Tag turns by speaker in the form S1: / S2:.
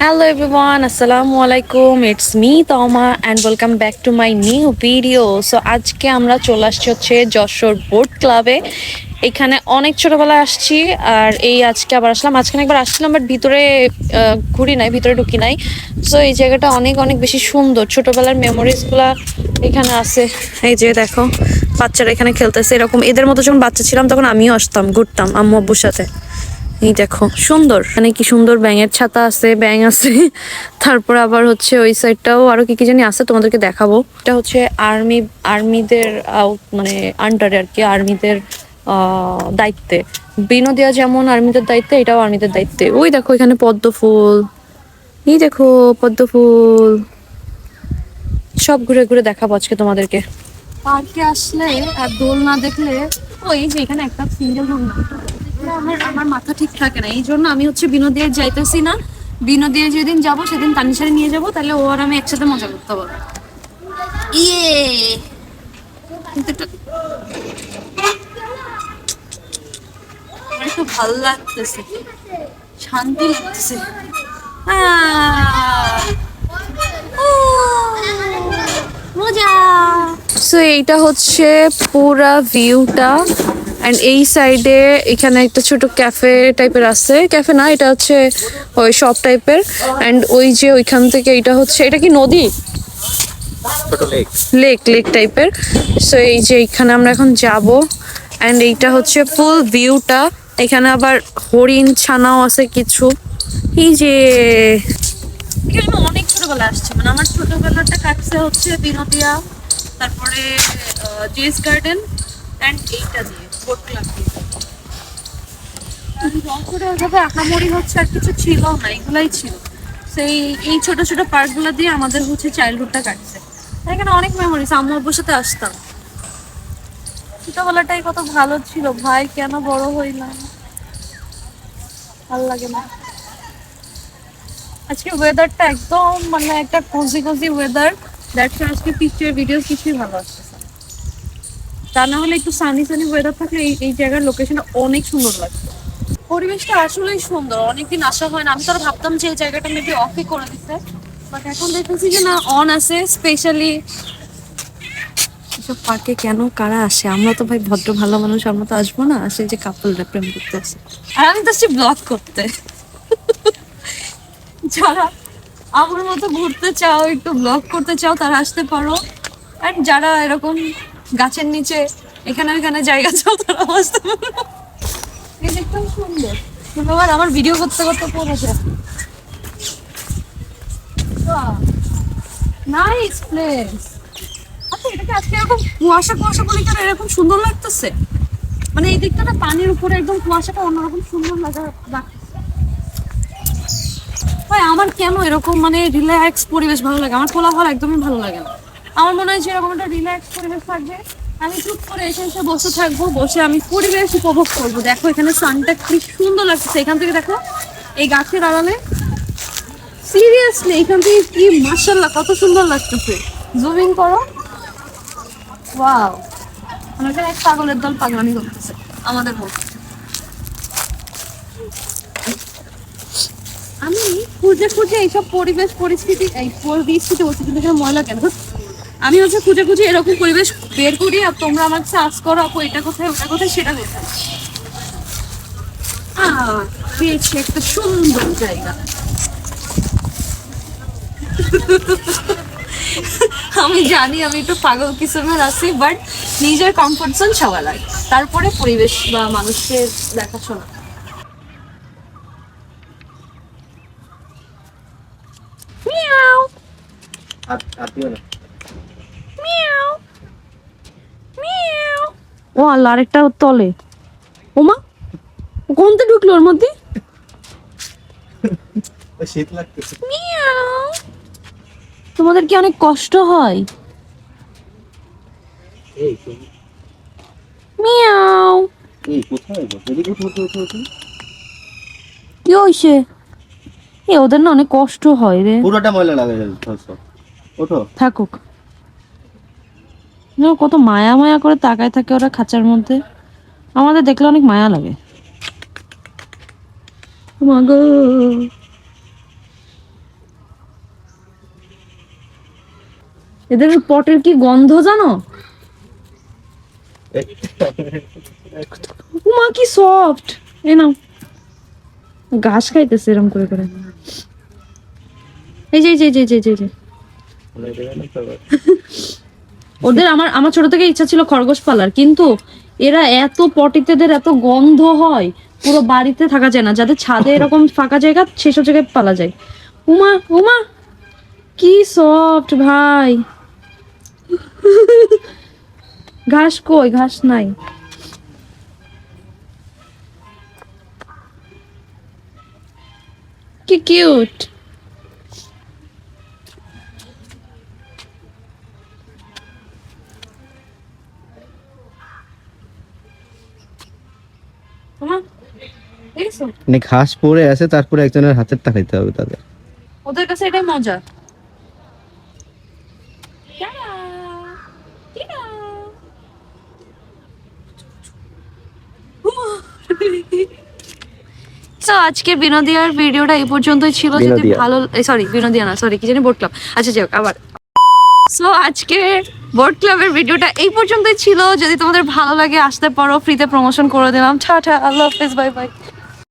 S1: Hello everyone, Assalamu alaikum. It's me Toma and welcome back to my new video. So আজকে আমরা চলে আসছি হচ্ছে যশোর বোট ক্লাবে। এখানে অনেক ছোটবেলায় আসছি আর এই আজকে আবার আসলাম। মাঝখানে একবার আসছিলাম বাট ভিতরে ঘুরি নাই, ভিতরে ঢুকি নাই। সো এই জায়গাটা অনেক অনেক বেশি সুন্দর, ছোটবেলার মেমোরিজগুলা এখানে আছে। এই যে দেখো বাচ্চারা এখানে খেলতেছে, এরকম এদের মতো যখন বাচ্চা ছিলাম তখন আমিও আসতাম, ঘুরতাম আম্মু আব্বুর সাথে। এই দেখো সুন্দর, মানে কি সুন্দর ব্যাঙের ছাতা আছে, ব্যাঙ আছে। তারপর আবার হচ্ছে ওই সাইডটাও আরো কি কি জানি আছে, তোমাদেরকে দেখাবো। এটা হচ্ছে আর্মিদের মানে আন্ডারে আর কি, আর্মিদের দায়িত্বে। বিনোদিয়া যেমন আর্মিদের দায়িত্বে, এটাও আর্মিদের দায়িত্বে। ওই দেখো এখানে পদ্ম ফুল, এই দেখো পদ্ম ফুল। সব ঘুরে ঘুরে দেখাবো আজকে তোমাদেরকে। পার্কে আসলে আর দোল না দেখলে, ওই যে এখানে একটা সিঙ্গেল রুম না, আমার মাথা ঠিক থাকে না। এই জন্য আমি হচ্ছে বিনোদিয়ায় যাইতেছি না। বিনোদিয়ায় যেদিন যাবো সেদিন তানিশারে নিয়ে যাবো, তাহলে ও আর আমি একসাথে মজা করতে পারবো। ইয়ে কিন্তু আমার একটু ভালো লাগতেছে, শান্তি লাগতেছে। মজা। সো এইটা হচ্ছে পুরা ভিউটা। অ্যান্ড এই সাইডে এখানে একটা ছোট ক্যাফে টাইপের আছে, ক্যাফে না এটা হচ্ছে ওই শপ টাইপের। অ্যান্ড ওই যে ওইখান থেকে এটা হচ্ছে, এটা কি নদী? লেক লেক টাইপের। সো এই যে এখানে আমরা এখন যাব। অ্যান্ড এইটা হচ্ছে ফুল ভিউটা। এখানে আবার হরিণ ছানাও আছে কিছু। এই যে এখানে অনেক ছোটবেলা আসছে, মানে আমার ছোটবেলাটা কাটছে হচ্ছে বিনোদিয়া, তারপরে জেস গার্ডেন অ্যান্ড এইটা দিয়ে বোট ক্লাব দিয়ে। রংপুরে ওইভাবে আহামরি হচ্ছে আর কিছু ছিল না, এগুলাই ছিল। সেই এই ছোট ছোট পার্কগুলো দিয়ে আমাদের হচ্ছে চাইল্ডহুডটা কাটছে। এখানে অনেক মেমোরিজ, আম্মু আব্বুর সাথে আসতাম। ছোটবেলাটাই কত ভালো ছিল ভাই, কেন বড় হইলাম, ভালো লাগে না। আজকে ওয়েদারটা একদম মানে একটা কোজি কোজি ওয়েদার। দ্যাটস আজকে পিকচার ভিডিও কিছুই ভালো আসতেছে। তা না হলে একটু সানি সানি ওয়েদার থাকলে এই জায়গার লোকেশনটা অনেক সুন্দর লাগতো। পরিবেশটা আসলেই সুন্দর, অনেকদিন আসা হয় না। আমি তো ভাবতাম যে এই জায়গাটা মেবি অফই করে দিতে, বাট এখন দেখতেছি যে না, অন আছে। স্পেশালি এসব পার্কে কেন কারা আসে? আমরা তো ভাই ভদ্র ভালো মানুষ, আমরা তো আসবো না। আসে যে কাপলরা প্রেম করতে আসে, আর আমি তো আসছি ব্লগ করতে। যারা আমার মতো ঘুরতে চাও, একটু ব্লগ করতে চাও, তারা আসতে পারো। আর যারা এরকম গাছের নিচে এখানে ওখানে জায়গা চাও, তারা আসতে পারো। এই দেখতে সুন্দর। আবার আমার ভিডিও করতে করতে পড়েছে। Nice place. আচ্ছা, এটাকে আজকে এরকম কুয়াশা কুয়াশা বলে কেন এরকম সুন্দর লাগতেছে? মানে এই দিকটা না, পানির উপরে একদম কুয়াশাটা অন্যরকম সুন্দর লাগতেছে। ভাই আমার কেন এরকম মানে রিল্যাক্স পরিবেশ ভালো লাগে? আমার কোলাহল একদমই ভালো লাগে না। আমার মনে হয় যে এরকম একটা রিল্যাক্স পরিবেশ থাকবে, আমি চুপ করে এসে এসে বসে থাকবো, বসে আমি পরিবেশ উপভোগ করবো। দেখো এখানে সানটা কি সুন্দর লাগতেছে, এখান থেকে দেখো এই গাছের আড়ালে। সিরিয়াসলি এখান থেকে কি মাশাআল্লাহ কত সুন্দর লাগতেছে। জুমিং করো, ওয়াও। আমাদের এক পাগলের দল পাগলামি করতেছে আমাদের মধ্যে। আমি খুঁজে খুঁজে এইসব পরিবেশ পরিস্থিতি, এই পরিস্থিতি বলছি কিন্তু এখানে ময়লা কেন? আমি হচ্ছে খুঁজে খুঁজে এরকম পরিবেশ বের করি, আর তোমরা আমার সার্চ করো আপু এটা কোথায় ওটা কোথায় সেটা কোথায়। পেয়েছি একটা সুন্দর জায়গা। আমি জানি আমি একটু পাগল কিসমের আছি, বাট নিজের কমফোর্ট জোন সবার লাগে, তারপরে পরিবেশ বা মানুষের দেখাশোনা। মিয়াও মিয়াও মিয়াও। ও আল্লাহ, আরেকটা তলে। ওমা, কোনটা ঢুকলো ওর মধ্যে? শীত লাগতেছে। মিয়াও। তোমাদের কি অনেক কষ্ট হয়? মিয়াও। এই কোথায় গো? এদিকে ওঠো। কি হইছে? ওদের না অনেক কষ্ট হয় রে, পুরোটা ময়লা লাগে যাচ্ছে। ওঠো, থাকুক। কত মায়া মায়া করে তাকায় থাকে ওরা খাঁচার মধ্যে, আমাদের দেখলে অনেক মায়া লাগে। মাগো এদের পটের কি গন্ধ জানো? মা কি সফট। এ নাও, ঘাস খাইতেছে এরকম করে করে। এই যে এই যে এই যে এই যে এই যে। ওদের আমার আমার ছোট থেকে ইচ্ছা ছিল খরগোশ পালার, কিন্তু এরা এত পটিতেদের এত গন্ধ হয়, পুরো বাড়িতে থাকা যায় না। যাদের ছাদে এরকম ফাঁকা জায়গা, সেসব জায়গায় পালা যায়। উমা উমা কি সফট ভাই। ঘাস কই? ঘাস নাই। কি কিউট।
S2: মানে ঘাস পড়ে আছে, তারপরে একজনের হাতের তাকাইতে হবে তাদের।
S1: ওদের কাছে এটাই মজা। তো আজকের বিনোদিয়ার ভিডিওটা এই পর্যন্তই ছিল। যদি
S2: বিনোদিয়া।
S1: ভালো, সরি বিনোদিয়া না, সরি কি জানি, বোট ক্লাব। আচ্ছা যাই হোক, আবার। সো আজকে বোট ক্লাবের ভিডিওটা এই পর্যন্তই ছিল। যদি তোমাদের ভালো লাগে আসতে পারো, ফ্রিতে প্রমোশন করে দিলাম। টাটা, আল্লাহ হাফেজ, বাই বাই।